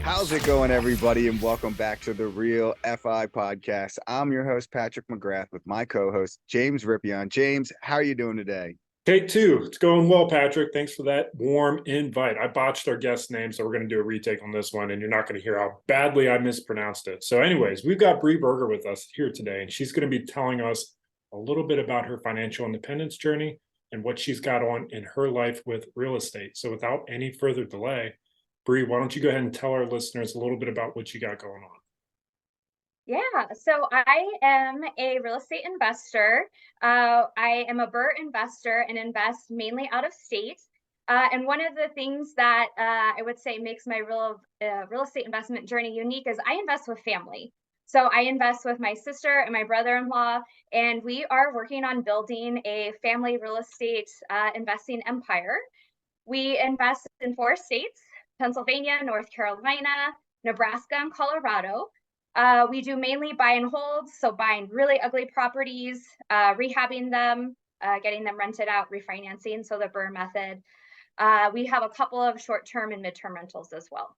How's it going, everybody? And welcome back to the Real FI podcast. I'm your host, Patrick McGrath, with my co-host, James Rippion. James, how are you doing today? Take two. It's going well, Patrick. Thanks for that warm invite. I botched our guest name, so we're going to do a retake on this one, and you're not going to hear how badly I mispronounced it. So, anyways, we've got Brea Burger with us here today, and she's going to be telling us a little bit about her financial independence journey and what she's got on in her life with real estate. So, without any further delay, Brea, why don't you go ahead and tell our listeners a little bit about what you got going on? Yeah, so I am a real estate investor. I am a BRRRR investor and invest mainly out of state. And one of the things that I would say makes my real estate investment journey unique is I invest with family. So I invest with my sister and my brother-in-law, and we are working on building a family real estate investing empire. We invest in 4 states: Pennsylvania, North Carolina, Nebraska, and Colorado. We do mainly buy and hold, so buying really ugly properties, rehabbing them, getting them rented out, refinancing, so the BRRRR method. We have a couple of short-term and midterm rentals as well.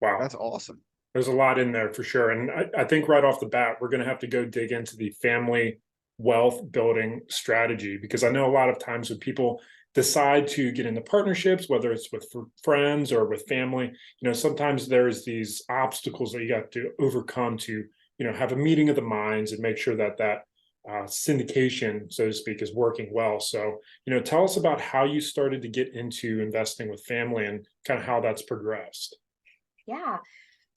Wow. That's awesome. There's a lot in there for sure. And I think right off the bat, we're going to have to go dig into the family wealth building strategy, because I know a lot of times when people decide to get into partnerships, whether it's with friends or with family, sometimes there's these obstacles that you got to overcome to, have a meeting of the minds and make sure that syndication, so to speak, is working well. So, tell us about how you started to get into investing with family and kind of how that's progressed. Yeah.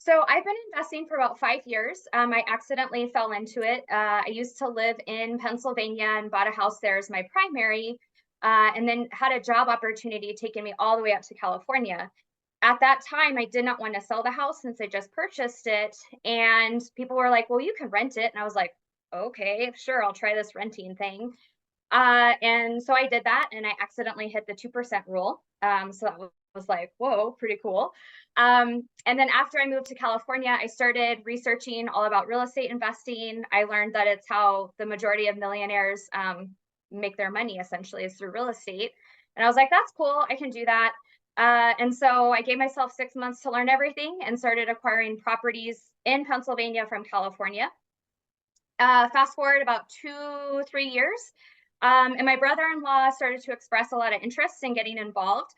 So I've been investing for about 5 years. I accidentally fell into it. I used to live in Pennsylvania and bought a house there as my primary, and then had a job opportunity taking me all the way up to California. At that time, I did not want to sell the house since I just purchased it. And people were like, well, you can rent it. And I was like, okay, sure, I'll try this renting thing. And so I did that, and I accidentally hit the 2% rule. So that was like, whoa, pretty cool. And then after I moved to California, I started researching all about real estate investing. I learned that it's how the majority of millionaires make their money, essentially, is through real estate. And I was like, that's cool, I can do that. And so I gave myself 6 months to learn everything and started acquiring properties in Pennsylvania from California. Fast forward about 2-3 years. And my brother-in-law started to express a lot of interest in getting involved,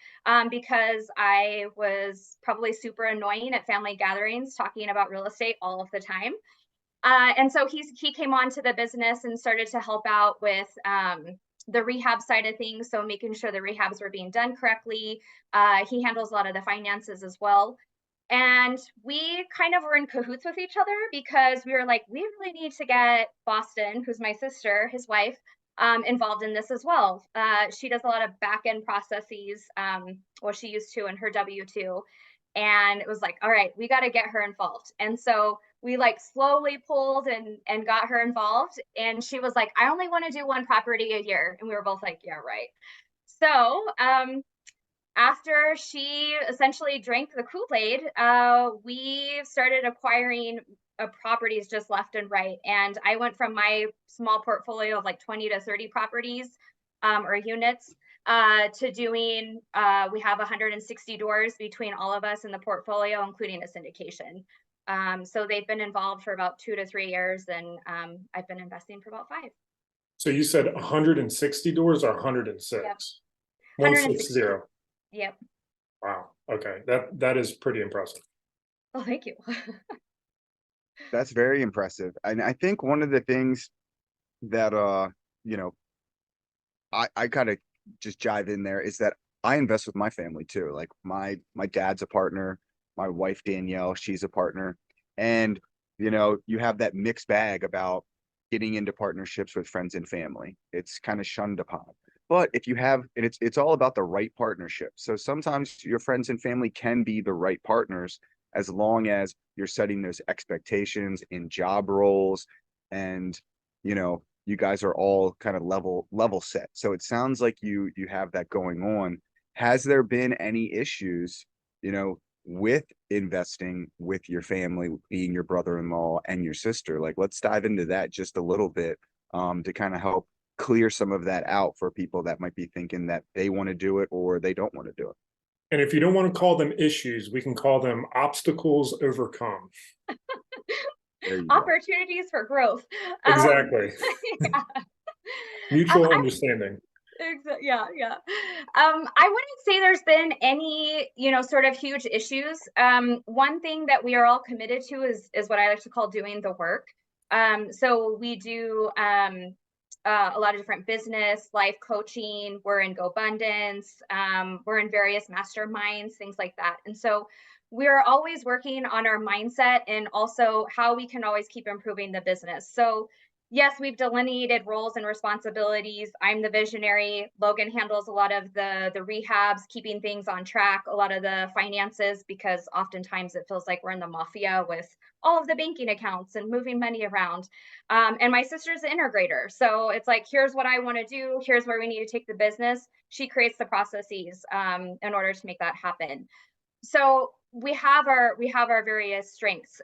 because I was probably super annoying at family gatherings talking about real estate all of the time. And so he came on to the business and started to help out with the rehab side of things. So making sure the rehabs were being done correctly. He handles a lot of the finances as well. And we kind of were in cahoots with each other, because we were like, we really need to get Boston, who's my sister, his wife, involved in this as well. She does a lot of back end processes, well, she used to in her W-2. And it was like, all right, we got to get her involved. And so we like slowly pulled and got her involved. And she was like, I only want to do one property a year. And we were both like, yeah, right. So after she essentially drank the Kool-Aid, we started acquiring properties just left and right. And I went from my small portfolio of like 20 to 30 properties or units to doing, we have 160 doors between all of us in the portfolio, including a syndication. So they've been involved for about 2 to 3 years, and I've been investing for about 5. So you said 160 doors or 106? Yep. 160. Yep. Wow. Okay. That is pretty impressive. Oh, thank you. That's very impressive. And I think one of the things that you know, I kind of just jive in there is that I invest with my family too. Like my dad's a partner, my wife Danielle, she's a partner. And you have that mixed bag about getting into partnerships with friends and family. It's kind of shunned upon. But if you have, and it's all about the right partnership. So sometimes your friends and family can be the right partners as long as you're setting those expectations in job roles, and you guys are all kind of level set. So it sounds like you have that going on. Has there been any issues, with investing with your family, being your brother-in-law and your sister? Like, let's dive into that just a little bit, to kind of help clear some of that out for people that might be thinking that they want to do it or they don't want to do it. And if you don't want to call them issues, we can call them obstacles overcome. There you go. Opportunities for growth. Exactly. Yeah. Mutual I understanding. Yeah, yeah. I wouldn't say there's been any, sort of huge issues. One thing that we are all committed to is what I like to call doing the work. So we do a lot of different business, life coaching. We're in Gobundance. We're in various masterminds, things like that. And so we're always working on our mindset and also how we can always keep improving the business. So yes, we've delineated roles and responsibilities. I'm the visionary. Logan handles a lot of the rehabs, keeping things on track, a lot of the finances, because oftentimes it feels like we're in the mafia with all of the banking accounts and moving money around. And my sister's the integrator. So it's like, here's what I want to do. Here's where we need to take the business. She creates the processes in order to make that happen. So we have our various strengths.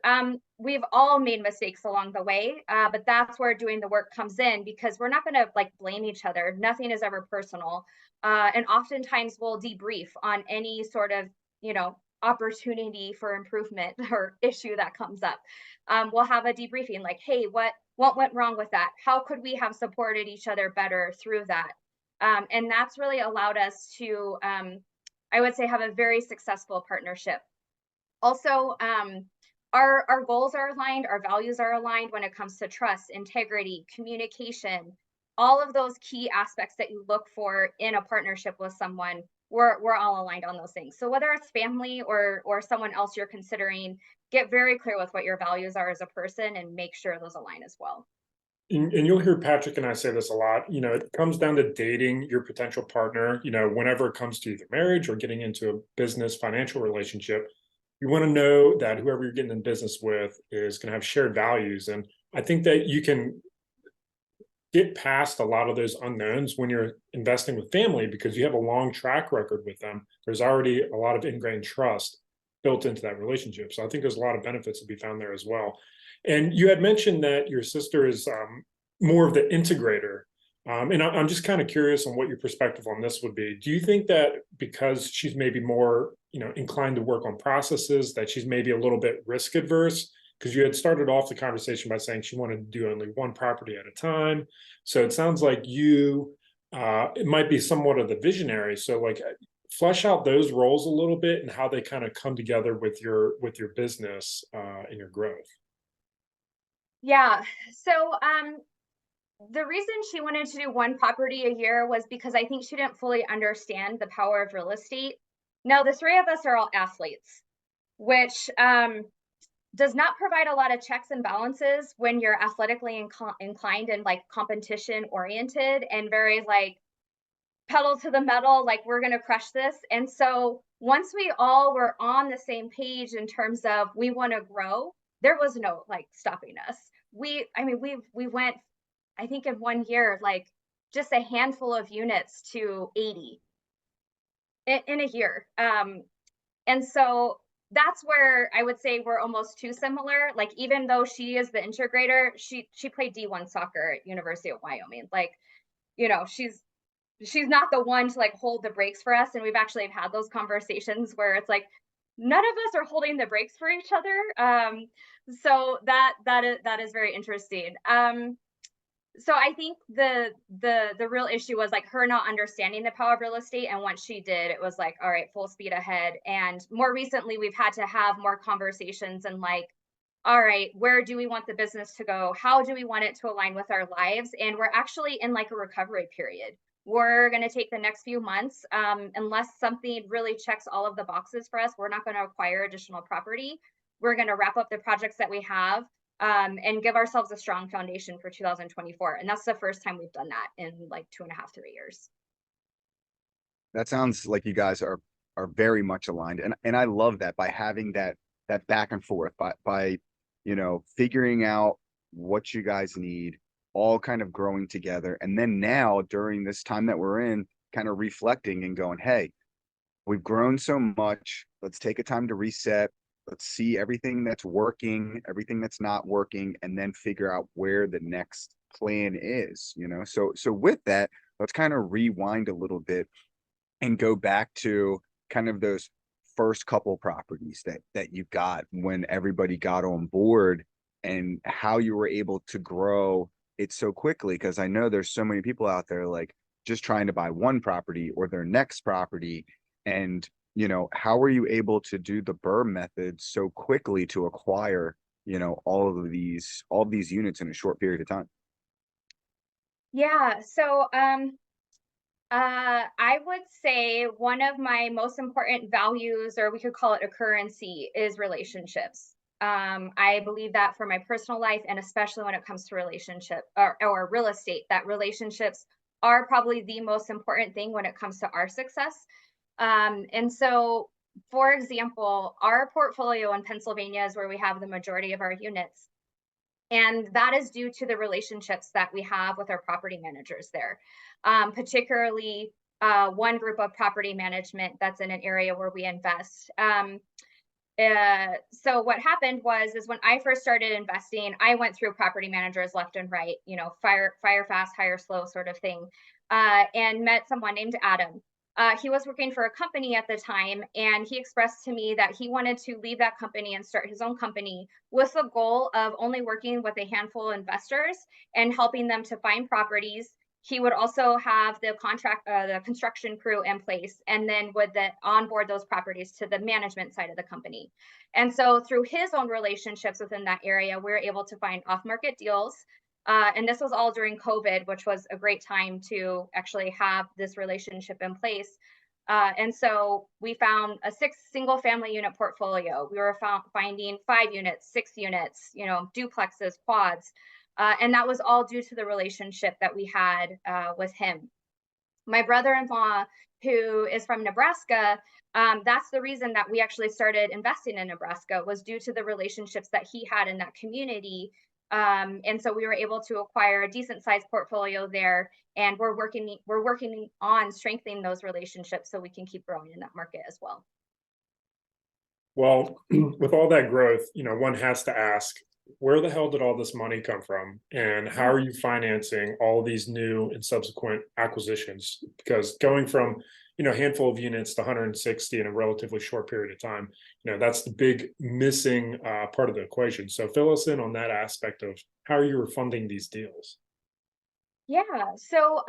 We've all made mistakes along the way, but that's where doing the work comes in, because we're not going to like blame each other. Nothing is ever personal, and oftentimes we'll debrief on any sort of opportunity for improvement or issue that comes up. We'll have a debriefing like, hey, what went wrong with that? How could we have supported each other better through that? And that's really allowed us to I would say have a very successful partnership. Also, our goals are aligned, our values are aligned when it comes to trust, integrity, communication, all of those key aspects that you look for in a partnership with someone. We're all aligned on those things. So whether it's family or someone else you're considering, get very clear with what your values are as a person and make sure those align as well. And you'll hear Patrick and I say this a lot. It comes down to dating your potential partner. Whenever it comes to either marriage or getting into a business financial relationship, you want to know that whoever you're getting in business with is going to have shared values. And I think that you can get past a lot of those unknowns when you're investing with family because you have a long track record with them. There's already a lot of ingrained trust built into that relationship. So I think there's a lot of benefits to be found there as well. And you had mentioned that your sister is more of the integrator. And I'm just kind of curious on what your perspective on this would be. Do you think that because she's maybe more, inclined to work on processes, that she's maybe a little bit risk adverse? Because you had started off the conversation by saying she wanted to do only one property at a time. So it sounds like it might be somewhat of the visionary. So like flesh out those roles a little bit and how they kind of come together with your business and your growth. Yeah. So the reason she wanted to do one property a year was because I think she didn't fully understand the power of real estate. Now, the three of us are all athletes, which does not provide a lot of checks and balances when you're athletically inclined and like competition oriented and very like pedal to the metal, like we're going to crush this. And so once we all were on the same page in terms of we want to grow, there was no like stopping us. We went, I think in 1 year, like just a handful of units to 80 in a year. And so that's where I would say we're almost too similar. Like, even though she is the integrator, she played D1 soccer at University of Wyoming. Like, she's not the one to like hold the brakes for us. And we've actually had those conversations where it's like none of us are holding the brakes for each other. So that is very interesting. So I think the real issue was like her not understanding the power of real estate. And once she did, it was like, all right, full speed ahead. And more recently, we've had to have more conversations and like, all right, where do we want the business to go? How do we want it to align with our lives? And we're actually in like a recovery period. We're going to take the next few months, unless something really checks all of the boxes for us. We're not going to acquire additional property. We're going to wrap up the projects that we have, and give ourselves a strong foundation for 2024. And that's the first time we've done that in like 2.5, 3 years. That sounds like you guys are very much aligned, and I love that by having that back and forth by figuring out what you guys need, all kind of growing together, and then now during this time that we're in, kind of reflecting and going, hey, we've grown so much. Let's take a time to reset. Let's see everything that's working, everything that's not working, and then figure out where the next plan is. So with that, let's kind of rewind a little bit and go back to kind of those first couple properties that you got when everybody got on board, and how you were able to grow it so quickly. Because I know there's so many people out there like just trying to buy one property or their next property. And, how were you able to do the BRRRR method so quickly to acquire, all of these units in a short period of time? Yeah, so I would say one of my most important values, or we could call it a currency, is relationships. I believe that for my personal life, and especially when it comes to relationship or real estate, that relationships are probably the most important thing when it comes to our success. And so, for example, our portfolio in Pennsylvania is where we have the majority of our units. And that is due to the relationships that we have with our property managers there, particularly one group of property management that's in an area where we invest. So what happened is when I first started investing, I went through property managers left and right, fire fast, hire slow sort of thing, and met someone named Adam. He was working for a company at the time, and he expressed to me that he wanted to leave that company and start his own company with the goal of only working with a handful of investors and helping them to find properties. He would also have the construction crew in place, and then would onboard those properties to the management side of the company. And so through his own relationships within that area, we were able to find off-market deals. And this was all during COVID, which was a great time to actually have this relationship in place. And so we found a 6 single family unit portfolio. We were finding 5 units, 6 units, duplexes, quads. And that was all due to the relationship that we had with him. My brother-in-law, who is from Nebraska, that's the reason that we actually started investing in Nebraska, was due to the relationships that he had in that community. And so we were able to acquire a decent sized portfolio there, and we're working on strengthening those relationships so we can keep growing in that market as well. Well, with all that growth, one has to ask, where the hell did all this money come from? And how are you financing all these new and subsequent acquisitions? Because going from, a handful of units to 160 in a relatively short period of time, that's the big missing part of the equation. So fill us in on that aspect of how you were funding these deals. Yeah, so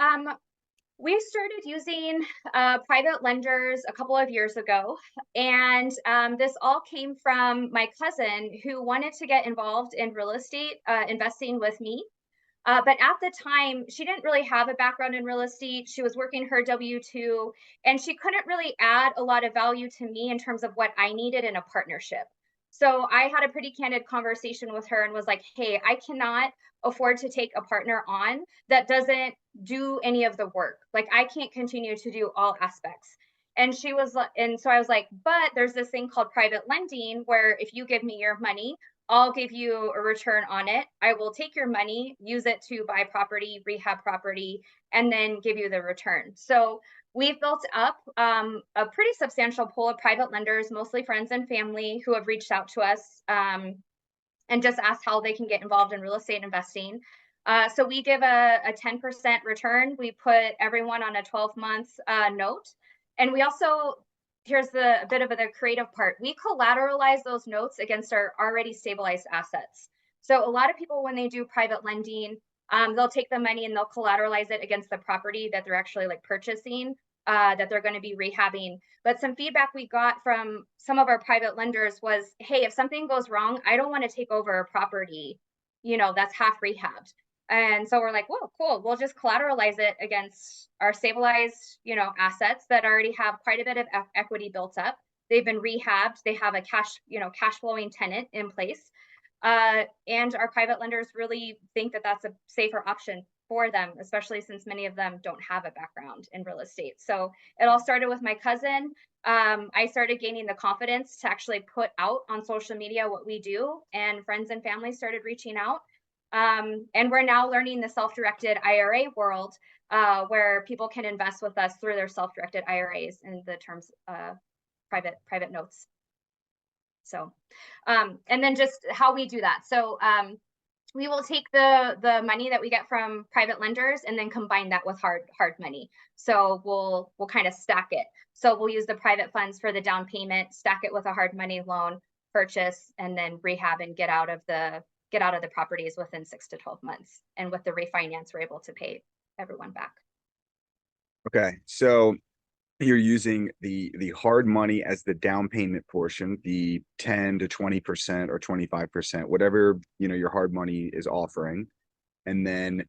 we started using private lenders a couple of years ago, and this all came from my cousin who wanted to get involved in real estate investing with me. But at the time, she didn't really have a background in real estate. She was working her W-2, and she couldn't really add a lot of value to me in terms of what I needed in a partnership. So I had a pretty candid conversation with her and was like, hey, I cannot afford to take a partner on that doesn't do any of the work. Like, I can't continue to do all aspects. And so I was like, but there's this thing called private lending where if you give me your money, I'll give you a return on it. I will take your money, use it to buy property, rehab property, and then give you the return. So we've built up a pretty substantial pool of private lenders, mostly friends and family, who have reached out to us and just asked how they can get involved in real estate investing. So we give a 10% return. We put everyone on a 12-month note. And we also, here's a bit of the creative part. We collateralize those notes against our already stabilized assets. So a lot of people, when they do private lending, they'll take the money and they'll collateralize it against the property that they're actually purchasing, that they're going to be rehabbing. But some feedback we got from some of our private lenders was, hey, if something goes wrong, I don't want to take over a property, that's half rehabbed. And so we're like, whoa, cool. We'll just collateralize it against our stabilized, assets that already have quite a bit of equity built up. They've been rehabbed. They have a cash flowing tenant in place. And our private lenders really think that that's a safer option for them, especially since many of them don't have a background in real estate. So it all started with my cousin. I started gaining the confidence to actually put out on social media what we do, and friends and family started reaching out. And we're now learning the self-directed IRA world, where people can invest with us through their self-directed IRAs in the terms private notes. So, and then just how we do that. So we will take the money that we get from private lenders and then combine that with hard money. So we'll kind of stack it. So we'll use the private funds for the down payment, stack it with a hard money loan purchase, and then rehab and get out of the properties within 6 to 12 months. And with the refinance, we're able to pay everyone back. Okay, so you're using the hard money as the down payment portion, the 10 to 20% or 25%, whatever your hard money is offering, and then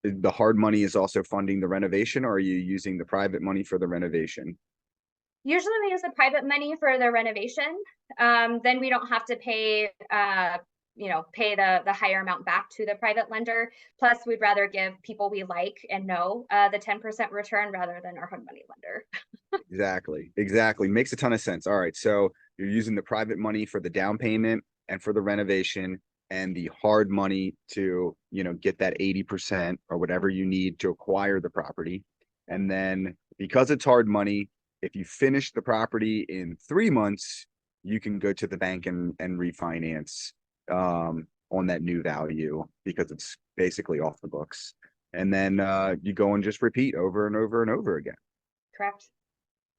the hard money is also funding the renovation, or are you using the private money for the renovation? Usually we use the private money for the renovation. Then we don't have to pay pay the higher amount back to the private lender. Plus, we'd rather give people we like and know the 10% return rather than our hard money lender. Exactly. Makes a ton of sense. All right. So you're using the private money for the down payment and for the renovation, and the hard money to, get that 80% or whatever you need to acquire the property. And then because it's hard money, if you finish the property in 3 months, you can go to the bank and refinance on that new value because it's basically off the books. And then you go and just repeat over and over and over again. Correct.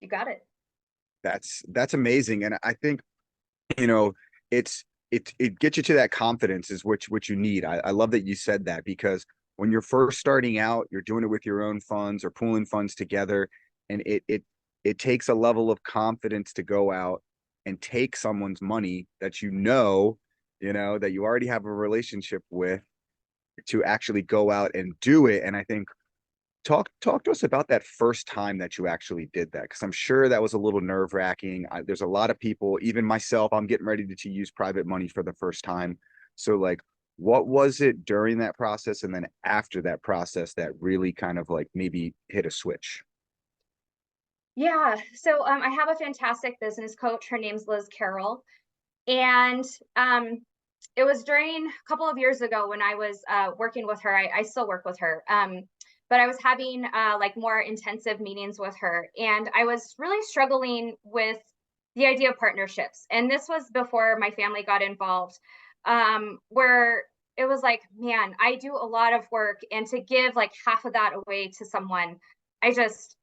You got it. That's amazing. And I think, it gets you to that confidence is what you need. I love that you said that, because when you're first starting out, you're doing it with your own funds or pooling funds together. And it takes a level of confidence to go out and take someone's money that that you already have a relationship with, to actually go out and do it. And I think talk to us about that first time that you actually did that, because I'm sure that was a little nerve-wracking. There's a lot of people, even myself, I'm getting ready to use private money for the first time. So like, what was it during that process and then after that process that really kind of like maybe hit a switch? Yeah. So I have a fantastic business coach. Her name's Liz Carroll. And it was during a couple of years ago when I was working with her. I still work with her. But I was having like more intensive meetings with her, and I was really struggling with the idea of partnerships. And this was before my family got involved, where it was like, man, I do a lot of work, and to give like half of that away to someone, I just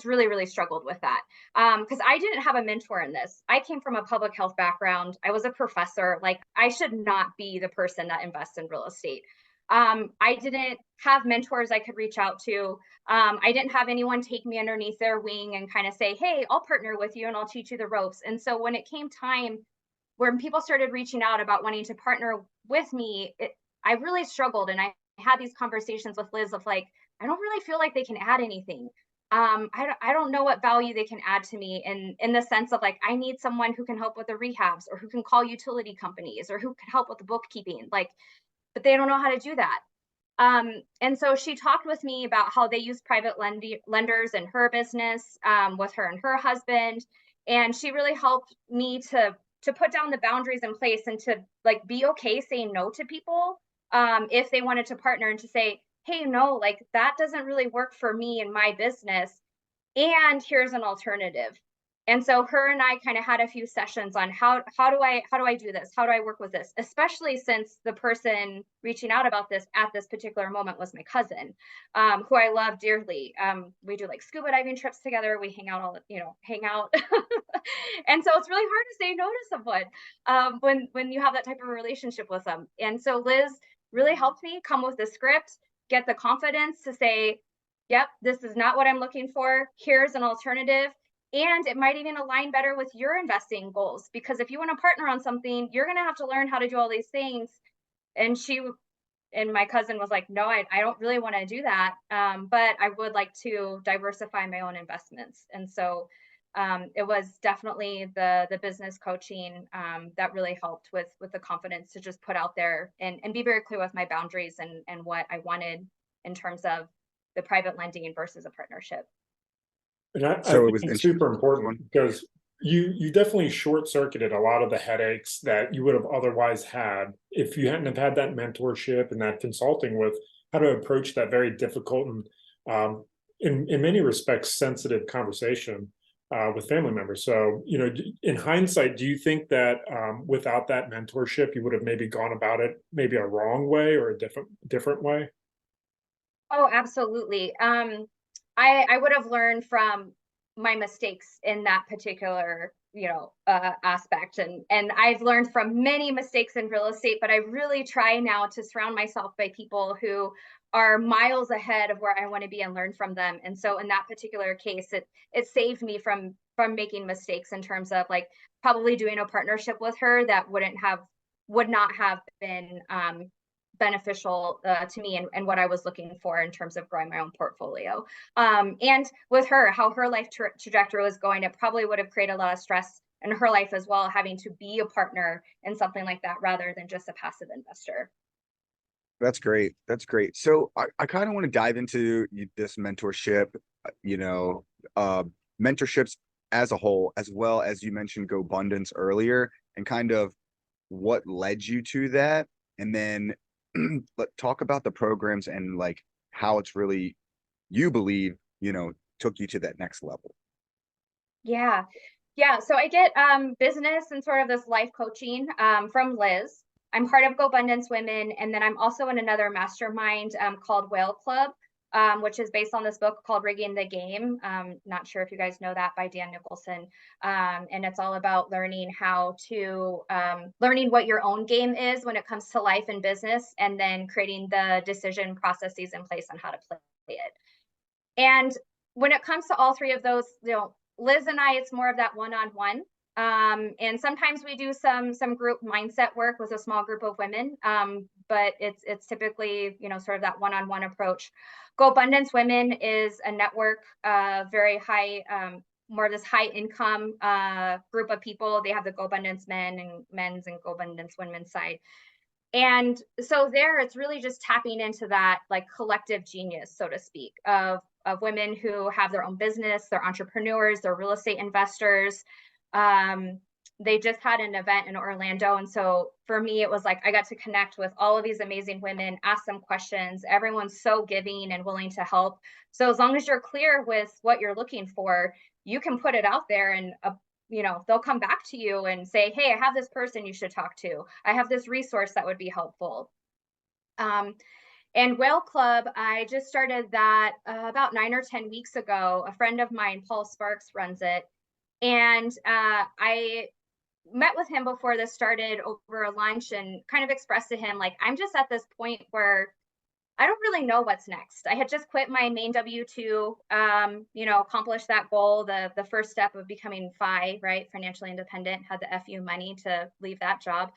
really, really struggled with that. Because I didn't have a mentor in this. I came from a public health background. I was a professor. Like, I should not be the person that invests in real estate. I didn't have mentors I could reach out to. I didn't have anyone take me underneath their wing and kind of say, hey, I'll partner with you and I'll teach you the ropes. And so when it came time, when people started reaching out about wanting to partner with me, I really struggled. And I had these conversations with Liz of like, I don't really feel like they can add anything. I don't know what value they can add to me in the sense of like, I need someone who can help with the rehabs, or who can call utility companies, or who can help with the bookkeeping. Like, but they don't know how to do that. And so she talked with me about how they use private lenders in her business, with her and her husband. And she really helped me to put down the boundaries in place and to like be okay saying no to people if they wanted to partner, and to say, hey, no, like that doesn't really work for me and my business, and here's an alternative. And so her and I kind of had a few sessions on how do I do this? How do I work with this? Especially since the person reaching out about this at this particular moment was my cousin, who I love dearly. We do like scuba diving trips together. We hang out hang out. And so it's really hard to say no to someone when you have that type of relationship with them. And so Liz really helped me come with the script, get the confidence to say, yep, this is not what I'm looking for. Here's an alternative. And it might even align better with your investing goals, because if you want to partner on something, you're going to have to learn how to do all these things. And my cousin was like, no, I don't really want to do that. But I would like to diversify my own investments. And so it was definitely the business coaching that really helped with the confidence to just put out there and be very clear with my boundaries and what I wanted in terms of the private lending versus a partnership. And I So it think was it's super important because you definitely short circuited a lot of the headaches that you would have otherwise had if you hadn't have had that mentorship and that consulting with how to approach that very difficult and in many respects sensitive conversation. with family members. So, in hindsight, do you think that without that mentorship, you would have maybe gone about it maybe a wrong way or a different way? Oh, absolutely. I would have learned from my mistakes in that particular, aspect, and I've learned from many mistakes in real estate, but I really try now to surround myself by people who are miles ahead of where I want to be and learn from them. And so in that particular case, it saved me from making mistakes in terms of like probably doing a partnership with her that would not have been beneficial to me and what I was looking for in terms of growing my own portfolio. And with her, how her life trajectory was going, it probably would have created a lot of stress in her life as well, having to be a partner in something like that rather than just a passive investor. That's great. That's great. So I kind of want to dive into this mentorship, you know, uh, mentorships as a whole, as well as you mentioned GoBundance earlier, and kind of what led you to that. And then let talk about the programs and like how it's really, you believe, took you to that next level. Yeah. Yeah. So I get business and sort of this life coaching from Liz. I'm part of Gobundance Women. And then I'm also in another mastermind called Whale Club, which is based on this book called Rigging the Game. Not sure if you guys know that, by Dan Nicholson. And it's all about learning learning what your own game is when it comes to life and business, and then creating the decision processes in place on how to play it. And when it comes to all three of those, Liz and I, it's more of that one-on-one. And sometimes we do some group mindset work with a small group of women. But it's typically, sort of that one-on-one approach. GoBundance Women is a network, very high, more of this high income group of people. They have the GoBundance Men and Men's and GoBundance Women's side. And so there, it's really just tapping into that like collective genius, so to speak, of women who have their own business, they're entrepreneurs, they're real estate investors. They just had an event in Orlando. And so for me, it was like I got to connect with all of these amazing women, ask them questions. Everyone's so giving and willing to help. So as long as you're clear with what you're looking for, you can put it out there, and they'll come back to you and say, hey, I have this person you should talk to. I have this resource that would be helpful. And Whale Club, I just started that about 9 or 10 weeks ago. A friend of mine, Paul Sparks, runs it. And I met with him before this started over a lunch and kind of expressed to him, like, I'm just at this point where I don't really know what's next. I had just quit my main W-2, accomplished that goal, the first step of becoming right? Financially independent, had the FU money to leave that job.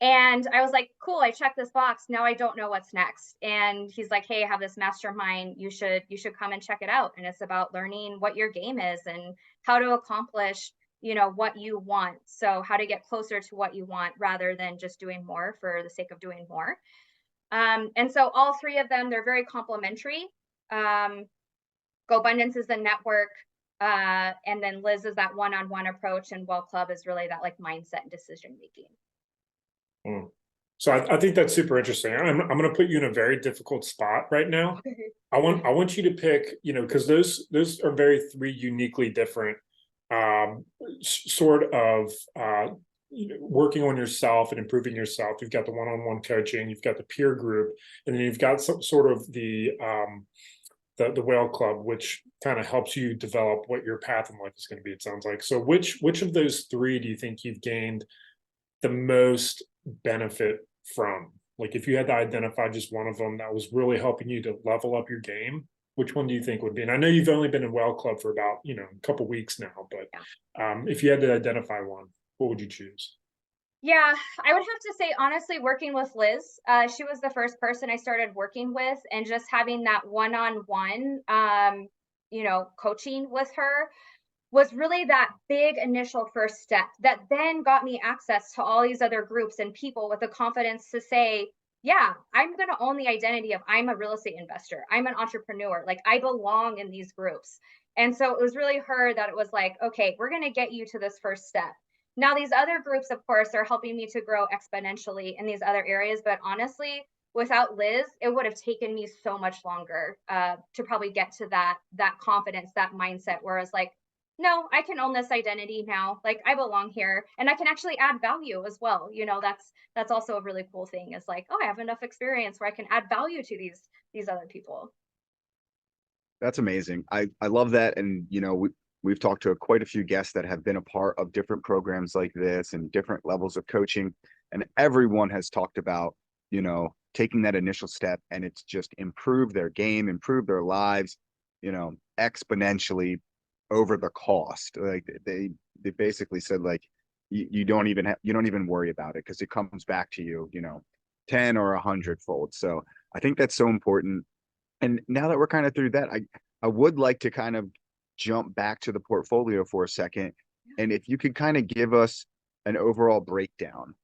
And I was like, cool, I checked this box. Now I don't know what's next. And he's like, hey, I have this mastermind. You should come and check it out. And it's about learning what your game is and how to accomplish, what you want. So how to get closer to what you want rather than just doing more for the sake of doing more. And so all three of them, they're very complementary. GoBundance is the network. And then Liz is that one-on-one approach, and Well Club is really that like mindset and decision making. So I think that's super interesting. I'm going to put you in a very difficult spot right now. I want you to pick, because those are very three uniquely different sort of working on yourself and improving yourself. You've got the one-on-one coaching, you've got the peer group, and then you've got some sort of the Whale Club, which kind of helps you develop what your path in life is going to be, it sounds like. So which of those three do you think you've gained the most benefit from? Like, if you had to identify just one of them that was really helping you to level up your game, which one do you think would be? And I know you've only been in Whale Club for about, a couple weeks now, but if you had to identify one, what would you choose? Yeah, I would have to say, honestly, working with Liz, she was the first person I started working with, and just having that one-on-one, coaching with her was really that big initial first step that then got me access to all these other groups and people with the confidence to say, yeah, I'm going to own the identity of I'm a real estate investor. I'm an entrepreneur. Like, I belong in these groups. And so it was really her that it was like, okay, we're going to get you to this first step. Now, these other groups, of course, are helping me to grow exponentially in these other areas. But honestly, without Liz, it would have taken me so much longer to probably get to that confidence, that mindset. Whereas like, No, I can own this identity now. Like I belong here and I can actually add value as well. That's also a really cool thing is like, oh, I have enough experience where I can add value to these other people. That's amazing. I love that. And we've talked to quite a few guests that have been a part of different programs like this and different levels of coaching. And everyone has talked about, taking that initial step, and it's just improved their game, improved their lives, exponentially over the cost. Like they basically said, like, you don't even you don't even worry about it because it comes back to you, 10 or 100 fold. So I think that's so important. And now that we're kind of through that, I would like to kind of jump back to the portfolio for a second. And if you could kind of give us an overall breakdown,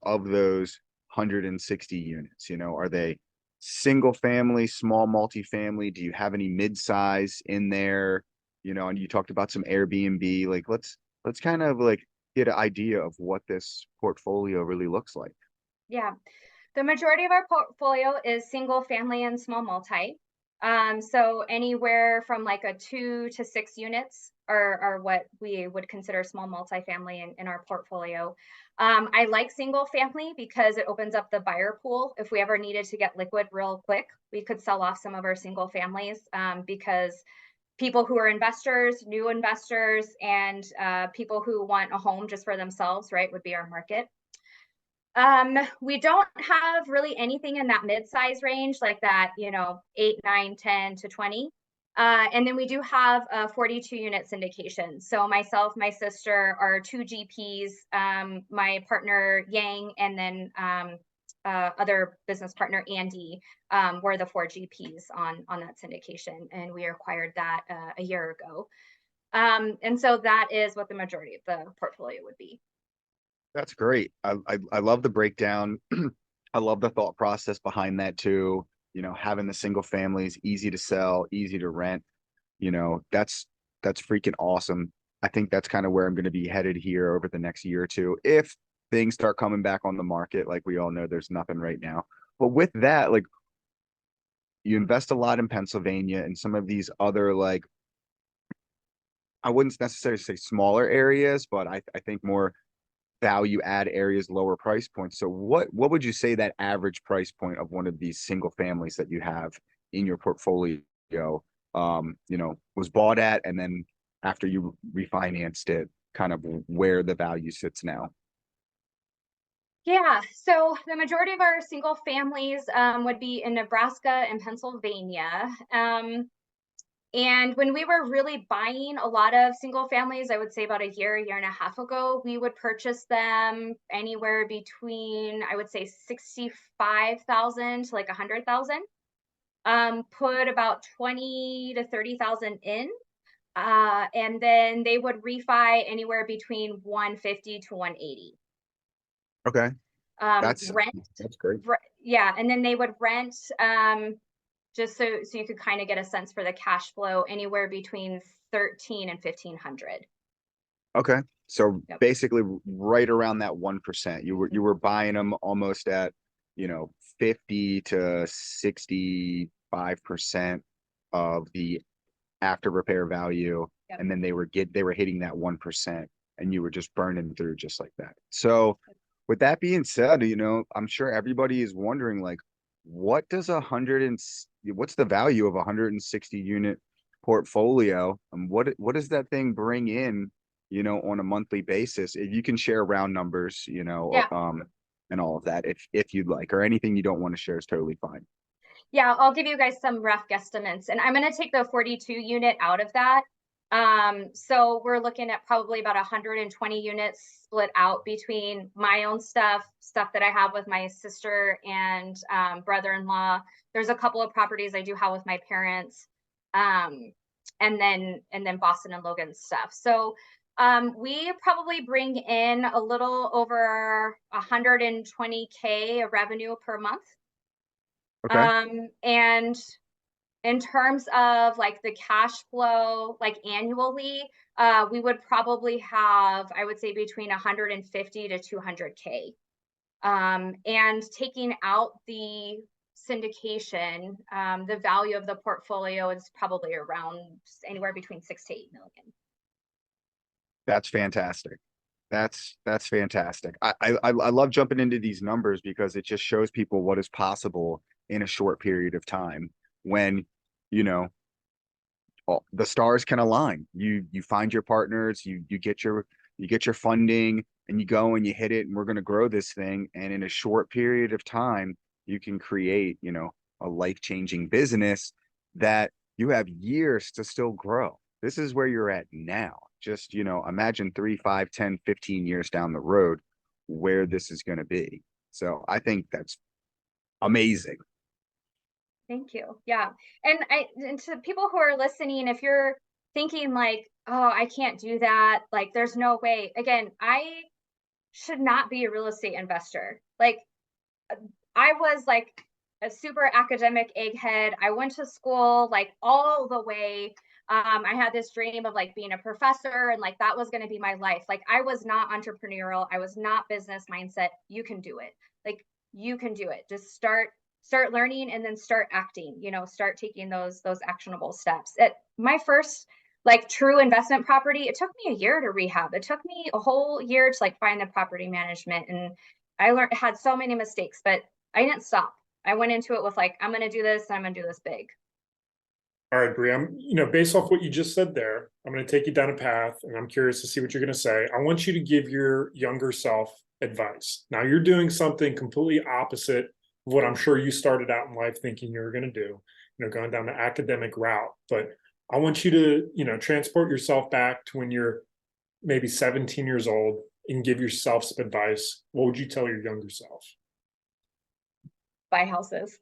of those 160 units, are they single family, small multifamily? Do you have any mid-size in there? And you talked about some Airbnb. Like let's kind of like get an idea of what this portfolio really looks like. Yeah. The majority of our portfolio is single family and small multi. So anywhere from like a 2 to 6 units are what we would consider small multifamily in our portfolio. I like single family because it opens up the buyer pool. If we ever needed to get liquid real quick, we could sell off some of our single families because people who are investors, new investors, and people who want a home just for themselves, right, would be our market. We don't have really anything in that mid-size range like that, 8, 9, 10 to 20. And then we do have a 42 unit syndication. So myself, my sister are 2 GPs, my partner Yang, and then other business partner Andy were the 4 GPs on that syndication, and we acquired that a year ago. And so that is what the majority of the portfolio would be. That's great. I love the breakdown. I love the thought process behind that too. Having the single families, easy to sell, easy to rent. That's freaking awesome. I think that's kind of where I'm going to be headed here over the next year or two. If things start coming back on the market, like we all know, there's nothing right now. But with that, like you invest a lot in Pennsylvania and some of these other like I wouldn't necessarily say smaller areas, but I think more value add areas, lower price points. So what would you say that average price point of one of these single families that you have in your portfolio was bought at, and then after you refinanced it, kind of where the value sits now? Yeah, so the majority of our single families would be in Nebraska and Pennsylvania. And when we were really buying a lot of single families, I would say about a year and a half ago, we would purchase them anywhere between, I would say 65,000 to like 100,000. Put about 20 to 30,000 in. And then they would refi anywhere between 150 to 180. Okay, that's Rent, that's great. yeah, and then they would rent just so you could kind of get a sense for the cash flow anywhere between 13 and 1500. Okay, so Yep. basically right around that 1%. You were buying them almost at 50 to 65% of the after repair value, Yep. and then they were hitting that 1%, and you were just burning through just like that. So with that being said, I'm sure everybody is wondering, like, what's the value of a 160 unit portfolio, and what does that thing bring in, on a monthly basis? If you can share round numbers, Yeah. and all of that, if you'd like, or anything you don't want to share is totally fine. Yeah, I'll give you guys some rough guesstimates, and I'm going to take the 42 unit out of that. So we're looking at probably about 120 units split out between my own stuff that I have with my sister and brother-in-law. There's a couple of properties I do have with my parents, and then Boston and Logan stuff. So we probably bring in a little over 120K of revenue per month. Okay. And in terms of like the cash flow, like annually, we would probably have, I would say, between 150 to 200K. And taking out the syndication, the value of the portfolio is probably around anywhere between 6 to 8 million. That's fantastic. That's fantastic. I love jumping into these numbers because it just shows people what is possible in a short period of time when, you know, the stars can align. You find your partners, you get your funding, and you go and you hit it, and we're going to grow this thing. And in a short period of time, you can create, a life-changing business that you have years to still grow. This is where you're at now. Just, imagine 3, 5, 10, 15 years down the road where this is going to be. So I think that's amazing. Thank you. Yeah. And to people who are listening, if you're thinking like, oh, I can't do that, like there's no way. Again, I should not be a real estate investor. Like I was like a super academic egghead. I went to school like all the way. I had this dream of like being a professor and like that was going to be my life. Like I was not entrepreneurial. I was not business mindset. You can do it. Like you can do it. Just start learning and then start acting, start taking those actionable steps. At my first like true investment property, it took me a year to rehab. It took me a whole year to like find the property management, and I had so many mistakes, but I didn't stop. I went into it with like, I'm going to do this and I'm going to do this big. All right, Brie, based off what you just said there, I'm going to take you down a path and I'm curious to see what you're going to say. I want you to give your younger self advice. Now, you're doing something completely opposite of what I'm sure you started out in life thinking you were going to do, going down the academic route. But I want you to, transport yourself back to when you're maybe 17 years old and give yourself some advice. What would you tell your younger self? Buy houses.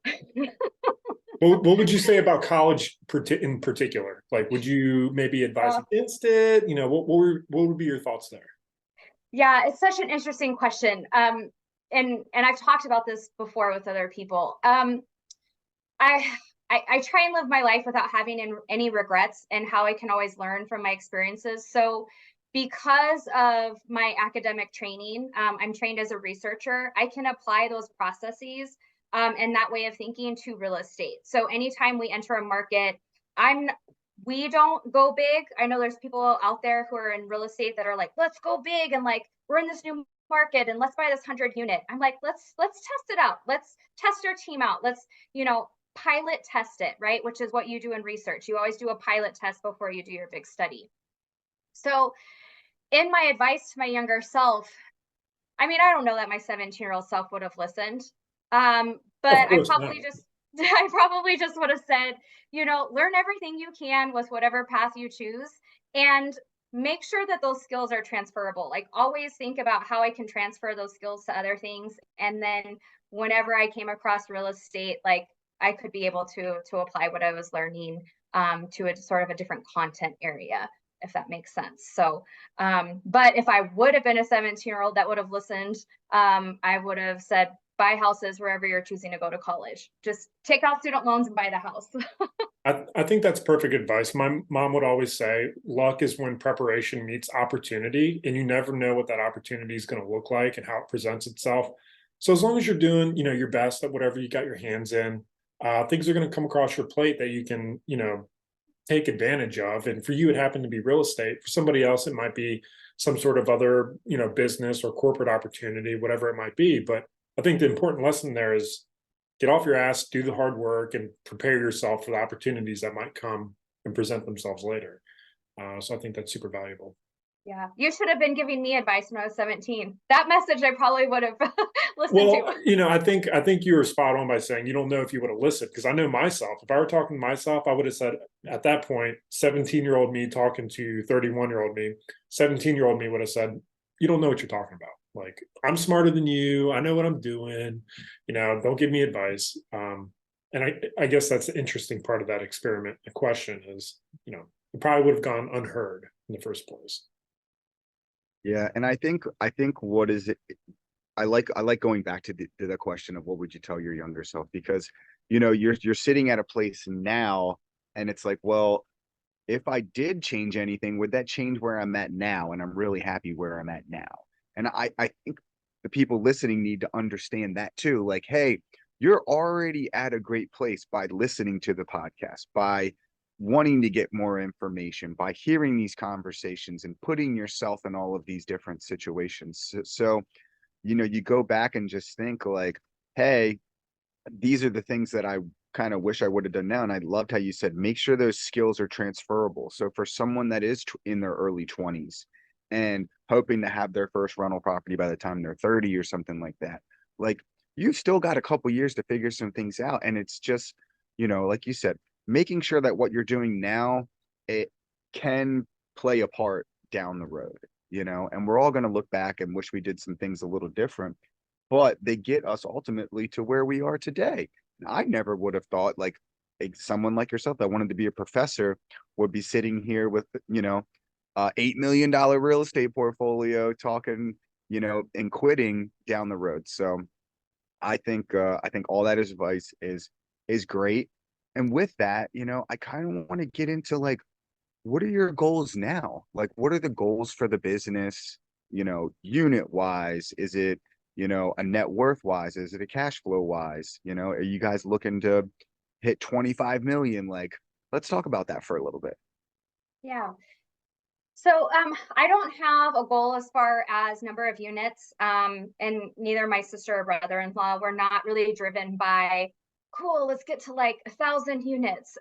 What would you say about college in particular? Like, would you maybe advise against it? What would be your thoughts there? Yeah, it's such an interesting question. And I've talked about this before with other people. I try and live my life without having any regrets, and how I can always learn from my experiences. So because of my academic training, I'm trained as a researcher. I can apply those processes and that way of thinking to real estate. So anytime we enter a market, we don't go big. I know there's people out there who are in real estate that are like, let's go big, and like we're in this new market and let's buy this 100 unit. I'm like, let's test it out. Let's test our team out. Let's, pilot test it, right? Which is what you do in research. You always do a pilot test before you do your big study. So in my advice to my younger self, I mean, I don't know that my 17-year-old self would have listened. But I probably just would have said, learn everything you can with whatever path you choose, and make sure that those skills are transferable. Like always think about how I can transfer those skills to other things. And then whenever I came across real estate, like I could be able to apply what I was learning to a sort of a different content area, if that makes sense. So, but if I would have been a 17-year-old that would have listened, I would have said, buy houses wherever you're choosing to go to college. Just take out student loans and buy the house. I think that's perfect advice. My mom would always say, luck is when preparation meets opportunity, and you never know what that opportunity is going to look like and how it presents itself. So as long as you're doing, your best at whatever you got your hands in, things are going to come across your plate that you can, take advantage of. And for you, it happened to be real estate. For somebody else, it might be some sort of other, business or corporate opportunity, whatever it might be. But I think the important lesson there is get off your ass, do the hard work, and prepare yourself for the opportunities that might come and present themselves later. So I think that's super valuable. Yeah, you should have been giving me advice when I was 17. That message I probably would have listened to. I think you were spot on by saying you don't know if you would have listened, because I know myself. If I were talking to myself, I would have said at that point, 17-year-old me talking to 31-year-old me, 17-year-old me would have said, you don't know what you're talking about. Like, I'm smarter than you. I know what I'm doing. Don't give me advice. And I guess that's the interesting part of that experiment. The question is, it probably would have gone unheard in the first place. Yeah, and I think what is it? I like going back to the question of what would you tell your younger self, because you're sitting at a place now, and it's like, well, if I did change anything, would that change where I'm at now? And I'm really happy where I'm at now. And I think the people listening need to understand that too. Like, hey, you're already at a great place by listening to the podcast, by wanting to get more information, by hearing these conversations and putting yourself in all of these different situations. So you know, you go back and just think like, hey, these are the things that I kind of wish I would have done now. And I loved how you said, make sure those skills are transferable. So for someone that is in their early 20s and hoping to have their first rental property by the time they're 30 or something like that, like you've still got a couple years to figure some things out. And it's just, you know, like you said, making sure that what you're doing now, it can play a part down the road, you know, and we're all going to look back and wish we did some things a little different, but they get us ultimately to where we are today. I never would have thought like someone like yourself that wanted to be a professor would be sitting here with, you know, $8 million real estate portfolio talking, you know, and quitting down the road. So I think all that advice is great. And with that, you know, I kind of want to get into like, what are your goals now? Like, what are the goals for the business, you know, unit wise? Is it, you know, a net worth wise? Is it a cash flow wise? You know, are you guys looking to hit 25 million? Like, let's talk about that for a little bit. Yeah. So I don't have a goal as far as number of units, and neither my sister or brother-in-law. We're not really driven by, cool, let's get to like 1,000 units.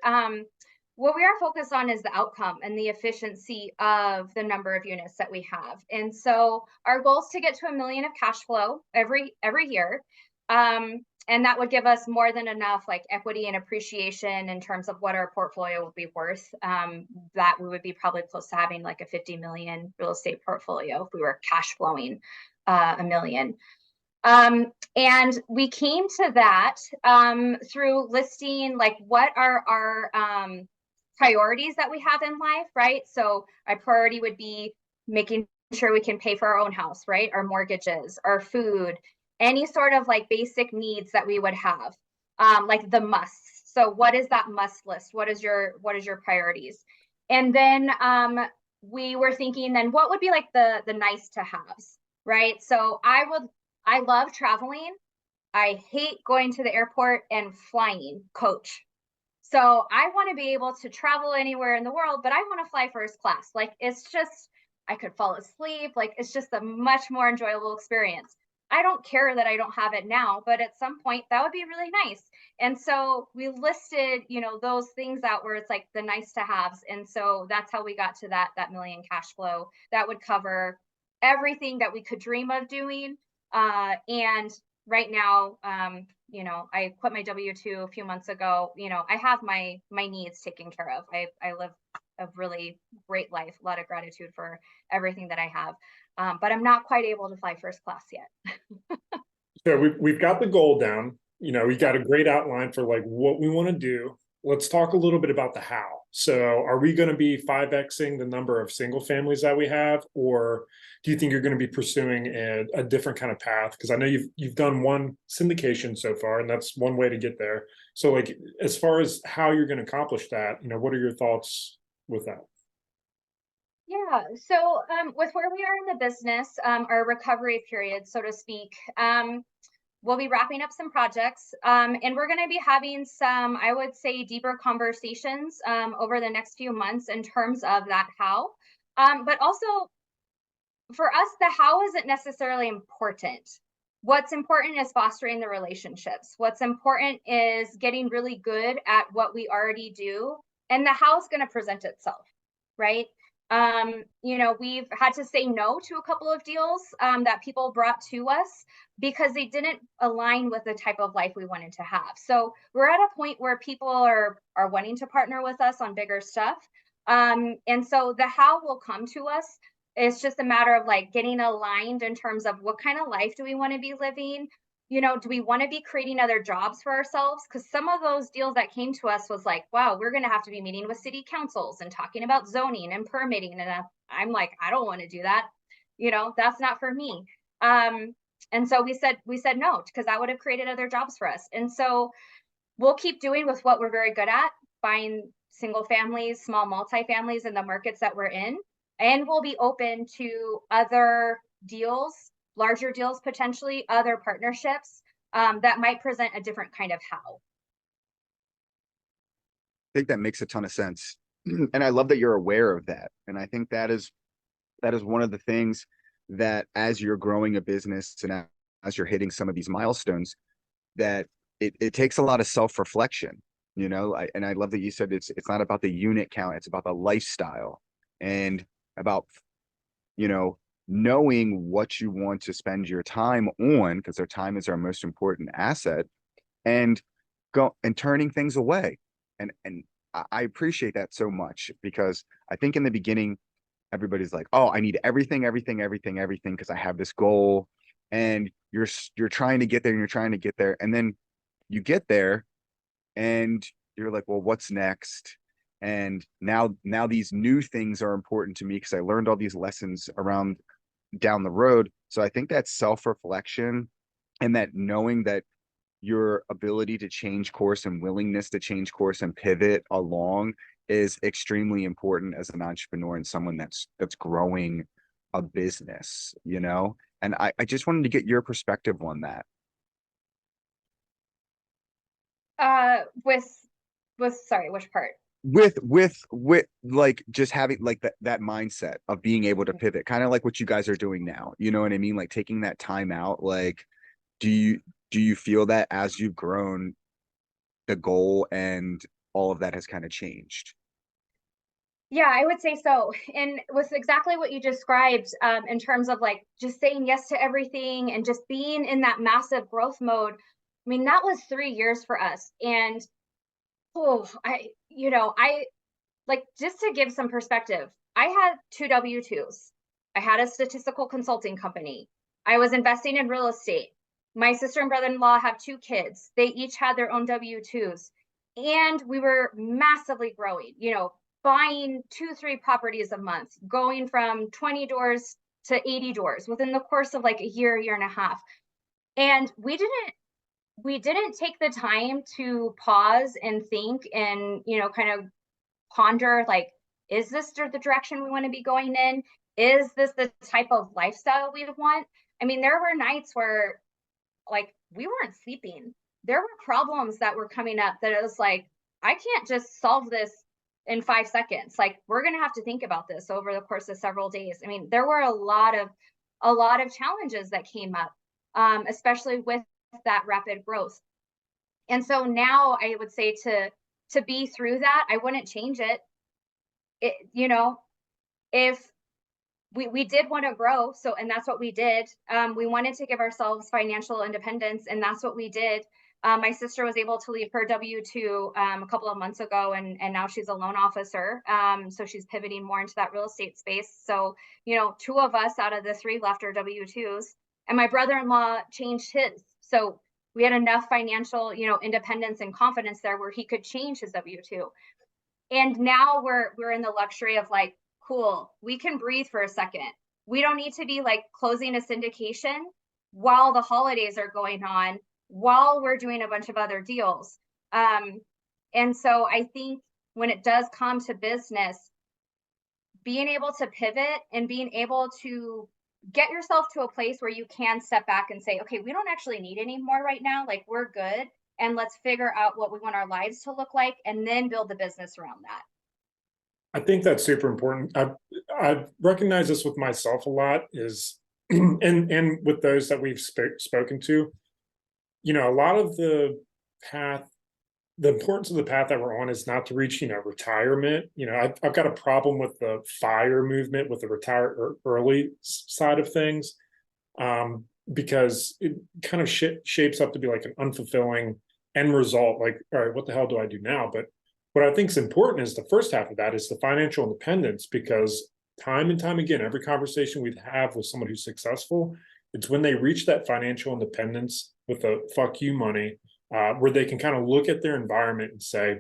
What we are focused on is the outcome and the efficiency of the number of units that we have. And so our goal is to get to 1 million of cash flow every year. And that would give us more than enough like equity and appreciation in terms of what our portfolio would be worth. That we would be probably close to having like a 50 million real estate portfolio if we were cash flowing 1 million. And we came to that through listing like what are our priorities that we have in life, right? So our priority would be making sure we can pay for our own house, right? Our mortgages, our food, any sort of like basic needs that we would have, like the musts. So what is that must list? What is your priorities? And then we were thinking then what would be like the nice to haves, right? So I love traveling. I hate going to the airport and flying coach. So I want to be able to travel anywhere in the world, but I want to fly first class. Like it's just, I could fall asleep. Like it's just a much more enjoyable experience. I don't care that I don't have it now, but at some point that would be really nice. And so we listed, you know, those things out where it's like the nice to haves. And so that's how we got to that million cash flow that would cover everything that we could dream of doing. And right now, you know, I quit my W-2 a few months ago. You know, I have my needs taken care of. I live a really great life, a lot of gratitude for everything that I have. But I'm not quite able to fly first class yet. So we've got the goal down. You know, we got a great outline for like what we want to do. Let's talk a little bit about the how. So are we going to be 5xing the number of single families that we have, or do you think you're going to be pursuing a different kind of path? Because I know you've done one syndication so far, and that's one way to get there. So like as far as how you're going to accomplish that, you know, what are your thoughts with that? Yeah. So with where we are in the business, our recovery period, so to speak, we'll be wrapping up some projects, and we're going to be having some, I would say, deeper conversations over the next few months in terms of that how. But also for us, the how isn't necessarily important. What's important is fostering the relationships. What's important is getting really good at what we already do, and the how is going to present itself, right? You know, we've had to say no to a couple of deals that people brought to us because they didn't align with the type of life we wanted to have. So we're at a point where people are wanting to partner with us on bigger stuff. And so the how will come to us. It's just a matter of like getting aligned in terms of what kind of life do we want to be living? You know, do we want to be creating other jobs for ourselves? Because some of those deals that came to us was like, wow, we're going to have to be meeting with city councils and talking about zoning and permitting. And I'm like, I don't want to do that. You know, that's not for me. And so we said no, because that would have created other jobs for us. And so we'll keep doing with what we're very good at, buying single families, small multifamilies in the markets that we're in. And we'll be open to other deals, larger deals, potentially other partnerships that might present a different kind of how. think that makes a ton of sense. And I love that you're aware of that. And I think that is one of the things that as you're growing a business and as you're hitting some of these milestones, that it takes a lot of self-reflection, and I love that you said it's not about the unit count, it's about the lifestyle and about, you know, knowing what you want to spend your time on, because our time is our most important asset, and go and turning things away. And I appreciate that so much, because I think in the beginning, everybody's like, oh, I need everything, everything, everything, everything, because I have this goal. And you're trying to get there and you're trying to get there. And then you get there and you're like, well, what's next? And now these new things are important to me because I learned all these lessons around down the road. So I think that self-reflection and that knowing that your ability to change course and willingness to change course and pivot along is extremely important as an entrepreneur and someone that's growing a business, And I just wanted to get your perspective on that. With sorry, which part? With like just having like that mindset of being able to pivot, kind of like what you guys are doing now. You know what I mean? Like taking that time out. Like, do you feel that as you've grown, the goal and all of that has kind of changed? Yeah, I would say so. And with exactly what you described, in terms of like just saying yes to everything and just being in that massive growth mode. I mean, that was 3 years for us. And oh, I like, just to give some perspective, I had two W-2s. I had a statistical consulting company. I was investing in real estate. My sister and brother-in-law have two kids. They each had their own W-2s. And we were massively growing, buying 2, 3 properties a month, going from 20 doors to 80 doors within the course of like a year and a half. And we didn't take the time to pause and think and, kind of ponder, like, is this the direction we want to be going in? Is this the type of lifestyle we want? I mean, there were nights where like we weren't sleeping. There were problems that were coming up that it was like, I can't just solve this in 5 seconds. Like, we're going to have to think about this over the course of several days. I mean, there were a lot of challenges that came up, especially with that rapid growth. And so now I would say to be through that, I wouldn't change it. If we did want to grow, so, and that's what we did. We wanted to give ourselves financial independence, and that's what we did. My sister was able to leave her W-2 a couple of months ago, and now she's a loan officer. So she's pivoting more into that real estate space. So, two of us out of the three left our W-2s, and my brother-in-law changed his. So we had enough financial, independence and confidence there where he could change his W-2. And now we're in the luxury of like, cool, we can breathe for a second. We don't need to be like closing a syndication while the holidays are going on, while we're doing a bunch of other deals. And so I think when it does come to business, being able to pivot and being able to get yourself to a place where you can step back and say, okay, we don't actually need any more right now. Like, we're good. And let's figure out what we want our lives to look like and then build the business around that. I think that's super important. I've recognized this with myself a lot is, and with those that we've spoken to, a lot of the importance of the path that we're on is not to reach, retirement. I've got a problem with the FIRE movement, with the retire early side of things, because it kind of shapes up to be like an unfulfilling end result. Like, all right, what the hell do I do now? But what I think is important is the first half of that is the financial independence, because time and time again, every conversation we have with someone who's successful, it's when they reach that financial independence with a fuck you money, where they can kind of look at their environment and say,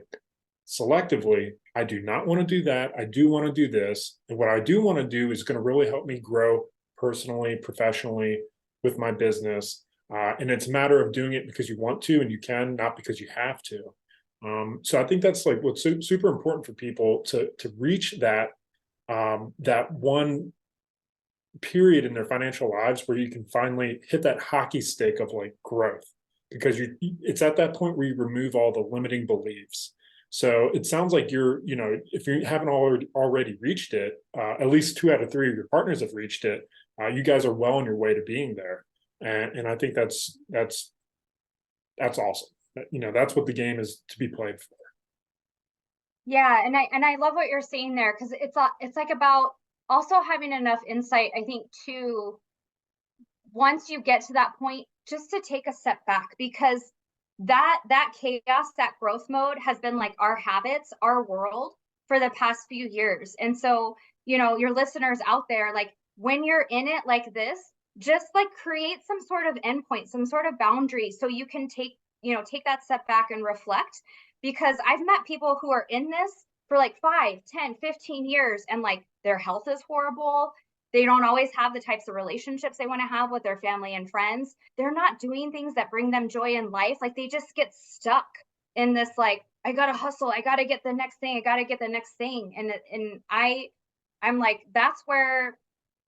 selectively, I do not want to do that. I do want to do this. And what I do want to do is going to really help me grow personally, professionally with my business. And it's a matter of doing it because you want to and you can, not because you have to. So I think that's like what's super important for people to reach that one period in their financial lives where you can finally hit that hockey stick of like growth, because it's at that point where you remove all the limiting beliefs. So it sounds like you're, if you haven't already reached it, at least 2 out of 3 of your partners have reached it. You guys are well on your way to being there, and I think that's awesome. That's what the game is to be played for. Yeah, and I love what you're saying there, because it's like about also having enough insight, I think, to once you get to that point, just to take a step back, because that chaos, that growth mode has been like our habits, our world for the past few years. And so, your listeners out there, like when you're in it like this, just like create some sort of endpoint, some sort of boundary, so you can take that step back and reflect. Because I've met people who are in this for like 5, 10, 15 years, and like their health is horrible. They don't always have the types of relationships they want to have with their family and friends. They're not doing things that bring them joy in life. Like they just get stuck in this, like, I gotta hustle, I gotta get the next thing, I gotta get the next thing. And I'm like, that's where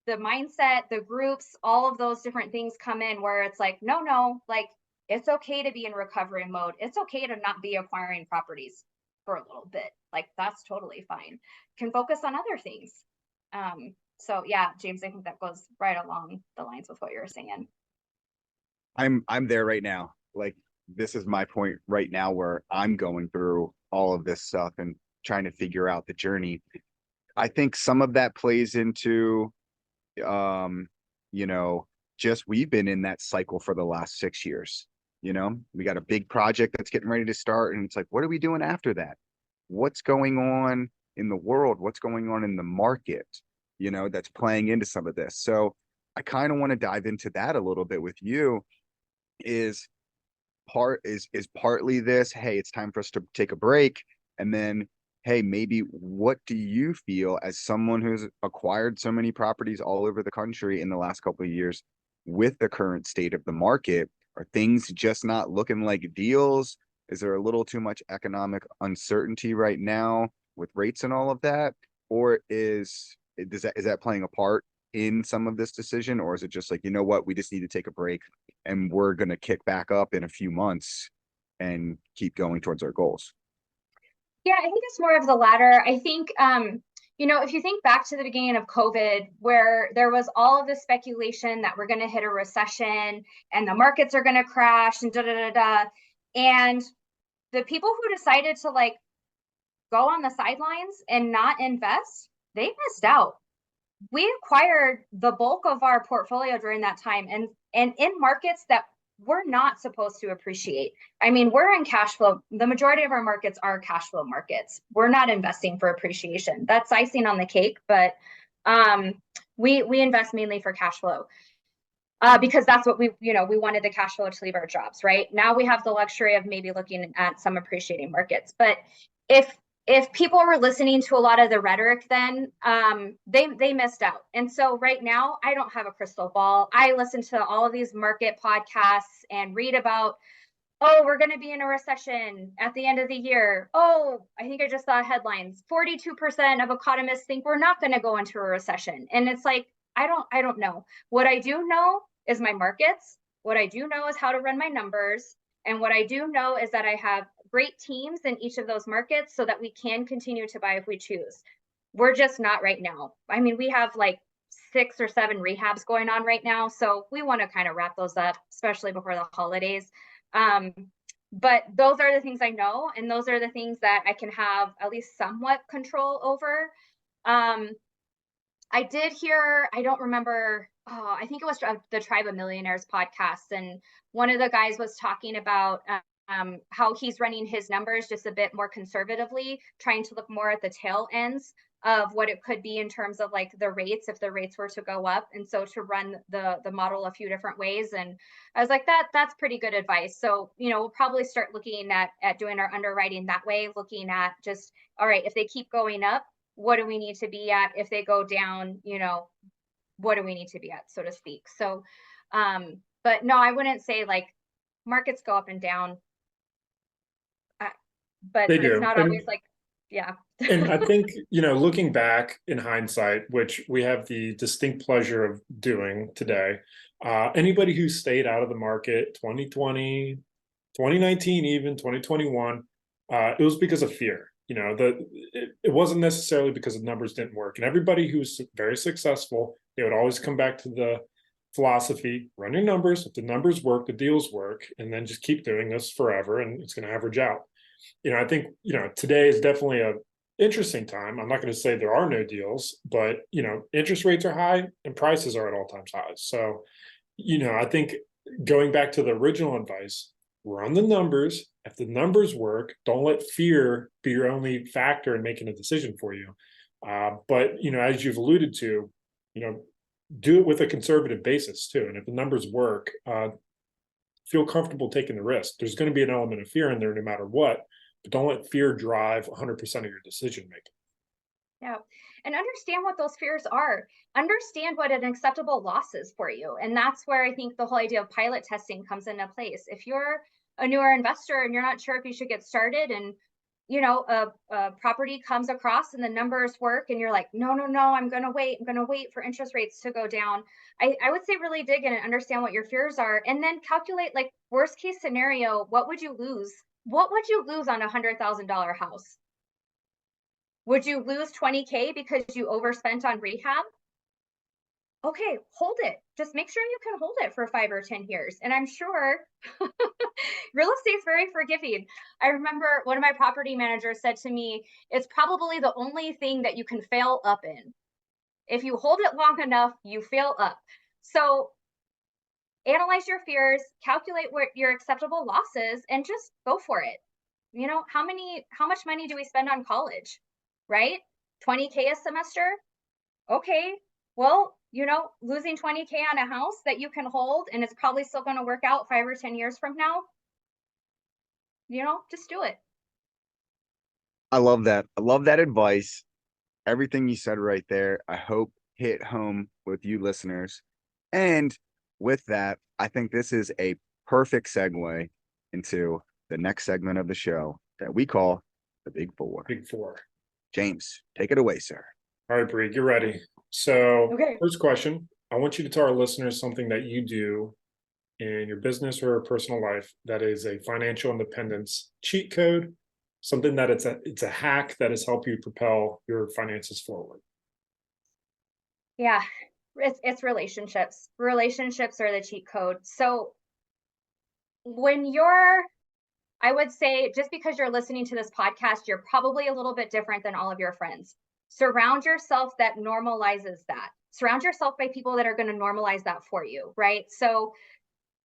the mindset, the groups, all of those different things come in, where it's like, no, like it's okay to be in recovery mode. It's okay to not be acquiring properties for a little bit. Like that's totally fine. Can focus on other things. So yeah, James, I think that goes right along the lines with what you're saying. I'm there right now. Like this is my point right now where I'm going through all of this stuff and trying to figure out the journey. I think some of that plays into you know, just we've been in that cycle for the last 6 years. We got a big project that's getting ready to start, and it's like, what are we doing after that? What's going on in the world? What's going on in the market? That's playing into some of this. So I kind of want to dive into that a little bit with you. Is partly this, hey, it's time for us to take a break, and then hey, maybe what do you feel as someone who's acquired so many properties all over the country in the last couple of years with the current state of the market? Are things just not looking like deals? Is there a little too much economic uncertainty right now with rates and all of that? Or is that playing a part in some of this decision? Or is it just like, you know what, we just need to take a break and we're going to kick back up in a few months and keep going towards our goals? Yeah, I think it's more of the latter. I think, if you think back to the beginning of COVID, where there was all of this speculation that we're going to hit a recession and the markets are going to crash and da da da da. And the people who decided to like go on the sidelines and not invest, they missed out. We acquired the bulk of our portfolio during that time, and in markets that we're not supposed to appreciate. I mean, we're in cash flow. The majority of our markets are cash flow markets. We're not investing for appreciation. That's icing on the cake, but we invest mainly for cash flow. Because that's what we wanted the cash flow to leave our jobs, right? Now we have the luxury of maybe looking at some appreciating markets. But if people were listening to a lot of the rhetoric then, they missed out. And so right now, I don't have a crystal ball. I listen to all of these market podcasts and read about, oh, we're going to be in a recession at the end of the year. Oh, I think I just saw headlines. 42% of economists think we're not going to go into a recession. And it's like, I don't know. What I do know is my markets. What I do know is how to run my numbers. And what I do know is that I have great teams in each of those markets so that we can continue to buy if we choose. We're just not right now. I mean, we have like 6 or 7 rehabs going on right now. So we want to kind of wrap those up, especially before the holidays. But those are the things I know. And those are the things that I can have at least somewhat control over. I did hear, I don't remember, I think it was the Tribe of Millionaires podcast. And one of the guys was talking about how he's running his numbers just a bit more conservatively, trying to look more at the tail ends of what it could be in terms of like the rates, if the rates were to go up. And so to run the model a few different ways. And I was like, that's pretty good advice. So, we'll probably start looking at doing our underwriting that way, looking at just, all right, if they keep going up, what do we need to be at? If they go down, what do we need to be at, so to speak? So, but no, I wouldn't say like markets go up and down, but it's not always like, yeah. And I think, looking back in hindsight, which we have the distinct pleasure of doing today, anybody who stayed out of the market 2020, 2019, even 2021, It was because of fear. It wasn't necessarily because the numbers didn't work. And everybody who's very successful, they would always come back to the philosophy: run your numbers. If the numbers work, the deals work, and then just keep doing this forever, and it's going to average out. I think today is definitely a interesting time. I'm not going to say there are no deals, but interest rates are high and prices are at all times highs. So I think going back to the original advice, run the numbers. If the numbers work, don't let fear be your only factor in making a decision for you. But as you've alluded to, do it with a conservative basis too. And if the numbers work, feel comfortable taking the risk. There's going to be an element of fear in there no matter what, but don't let fear drive 100% of your decision making. Yeah. And understand what those fears are. Understand what an acceptable loss is for you. And that's where I think the whole idea of pilot testing comes into place. If you're a newer investor and you're not sure if you should get started, and a property comes across and the numbers work and you're like, no, I'm going to wait for interest rates to go down. I would say really dig in and understand what your fears are, and then calculate, like, worst case scenario, what would you lose? What would you lose on $100,000 house? Would you lose 20K because you overspent on rehab? Okay, hold it. Just make sure you can hold it for 5 or 10 years. And I'm sure real estate is very forgiving. I remember one of my property managers said to me, it's probably the only thing that you can fail up in. If you hold it long enough, you fail up. So analyze your fears, calculate what your acceptable loss is, and just go for it. How much money do we spend on college, right? 20K a semester. Okay, well, losing 20K on a house that you can hold and it's probably still going to work out 5 or 10 years from now, just do it. I love that. I love that advice. Everything you said right there, I hope hit home with you listeners. And with that, I think this is a perfect segue into the next segment of the show that we call the Big Four. Big Four. James, take it away, sir. All right, Bree, get ready. So, Okay. First question, I want you to tell our listeners something that you do in your business or personal life that is a financial independence cheat code, something that it's a hack that has helped you propel your finances forward. Yeah, it's relationships. Relationships are the cheat code. So I would say, just because you're listening to this podcast, you're probably a little bit different than all of your friends. Surround yourself that normalizes that. Surround yourself by people that are going to normalize that for you, right? So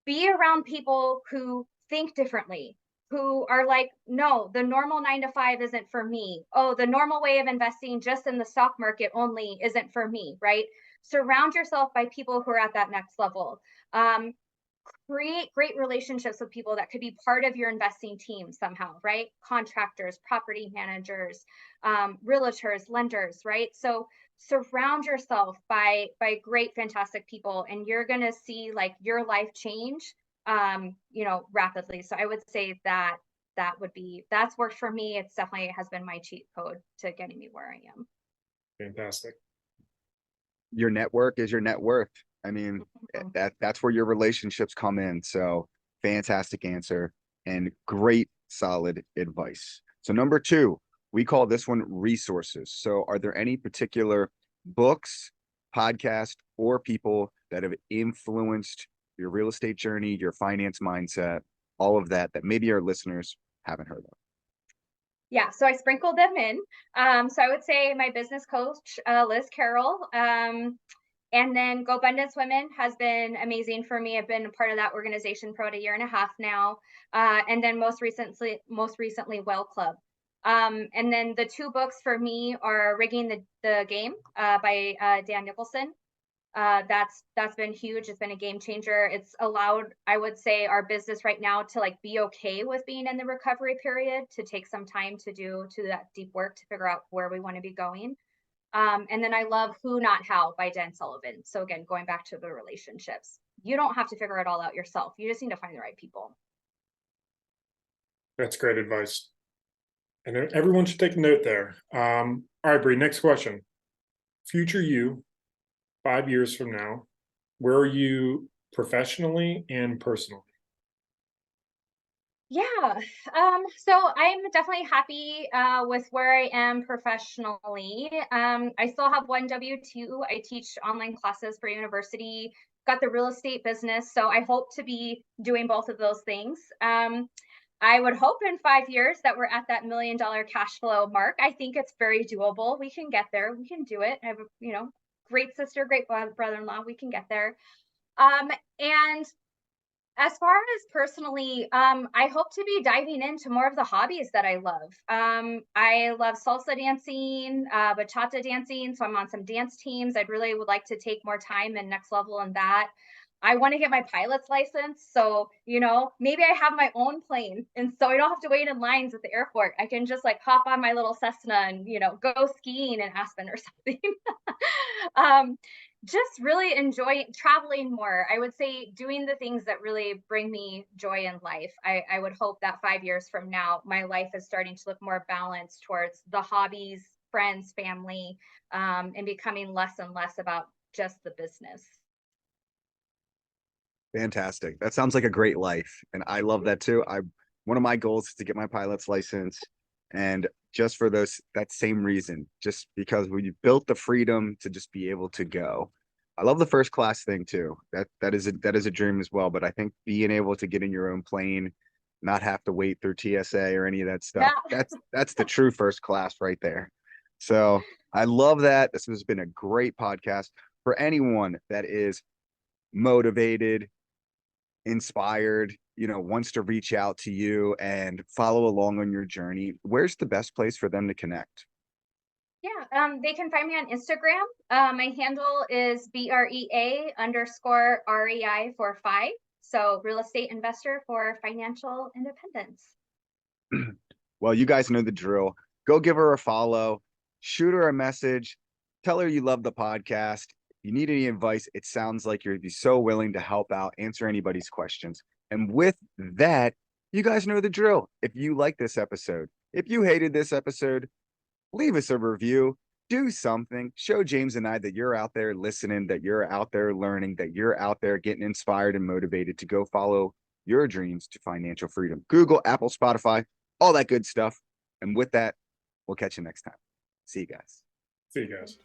be around people who think differently, who are like, no, the normal 9 to 5 isn't for me. Oh, the normal way of investing just in the stock market only isn't for me, right? Surround yourself by people who are at that next level. Create great relationships with people that could be part of your investing team somehow, right? Contractors, property managers, realtors, lenders, right? So surround yourself by great, fantastic people, and you're going to see, like, your life change, rapidly. So I would say that's worked for me. It's definitely has been my cheat code to getting me where I am. Fantastic. Your network is your net worth. I mean, that's where your relationships come in. So fantastic answer and great solid advice. So number 2, we call this one resources. So are there any particular books, podcasts, or people that have influenced your real estate journey, your finance mindset, all of that maybe our listeners haven't heard of? Yeah, so I sprinkled them in. So I would say my business coach, Liz Carroll, and then Gobundance Women has been amazing for me. I've been a part of that organization for about 1.5 years now. And then most recently, Well Club. And then the 2 books for me are Rigging the Game by Dan Nicholson. That's been huge. It's been a game changer. It's allowed, I would say, our business right now to, like, be okay with being in the recovery period, to take some time to do that deep work to figure out where we want to be going. And then I love Who Not How by Dan Sullivan. So again, going back to the relationships, you don't have to figure it all out yourself. You just need to find the right people. That's great advice. And everyone should take a note there. All right, Bree, next question. Future you, 5 years from now, where are you professionally and personally? Yeah. So I'm definitely happy with where I am professionally. I still have one W-2. I teach online classes for university, got the real estate business. So I hope to be doing both of those things. I would hope in 5 years that we're at that $1 million cash flow mark. I think it's very doable. We can get there. We can do it. I have a, great sister, great brother-in-law. We can get there. And as far as personally, I hope to be diving into more of the hobbies that I love. I love salsa dancing, bachata dancing, so I'm on some dance teams. I'd really would like to take more time and next level in that. I want to get my pilot's license, so maybe I have my own plane, and so I don't have to wait in lines at the airport. I can just like hop on my little Cessna and go skiing in Aspen or something. um, just really enjoy traveling more. I would say doing the things that really bring me joy in life. I would hope that 5 years from now, my life is starting to look more balanced towards the hobbies, friends, family, and becoming less and less about just the business. Fantastic. That sounds like a great life. And I love that too. One of my goals is to get my pilot's license. And just for that same reason, just because we built the freedom to just be able to go. I love the first class thing too. That is a dream as well. But I think being able to get in your own plane, not have to wait through TSA or any of that stuff, Yeah. that's the true first class right there. So I love that. This has been a great podcast for anyone that is motivated, inspired, wants to reach out to you and follow along on your journey. Where's the best place for them to connect? Yeah, they can find me on Instagram. My handle is BREA_REI for 5. So real estate investor for financial independence. Well, you guys know the drill. Go give her a follow, shoot her a message, tell her you love the podcast. If you need any advice, it sounds like you'd be so willing to help out, answer anybody's questions. And with that, you guys know the drill. If you like this episode, if you hated this episode, leave us a review, do something, show James and I that you're out there listening, that you're out there learning, that you're out there getting inspired and motivated to go follow your dreams to financial freedom. Google, Apple, Spotify, all that good stuff. And with that, we'll catch you next time. See you guys. See you guys.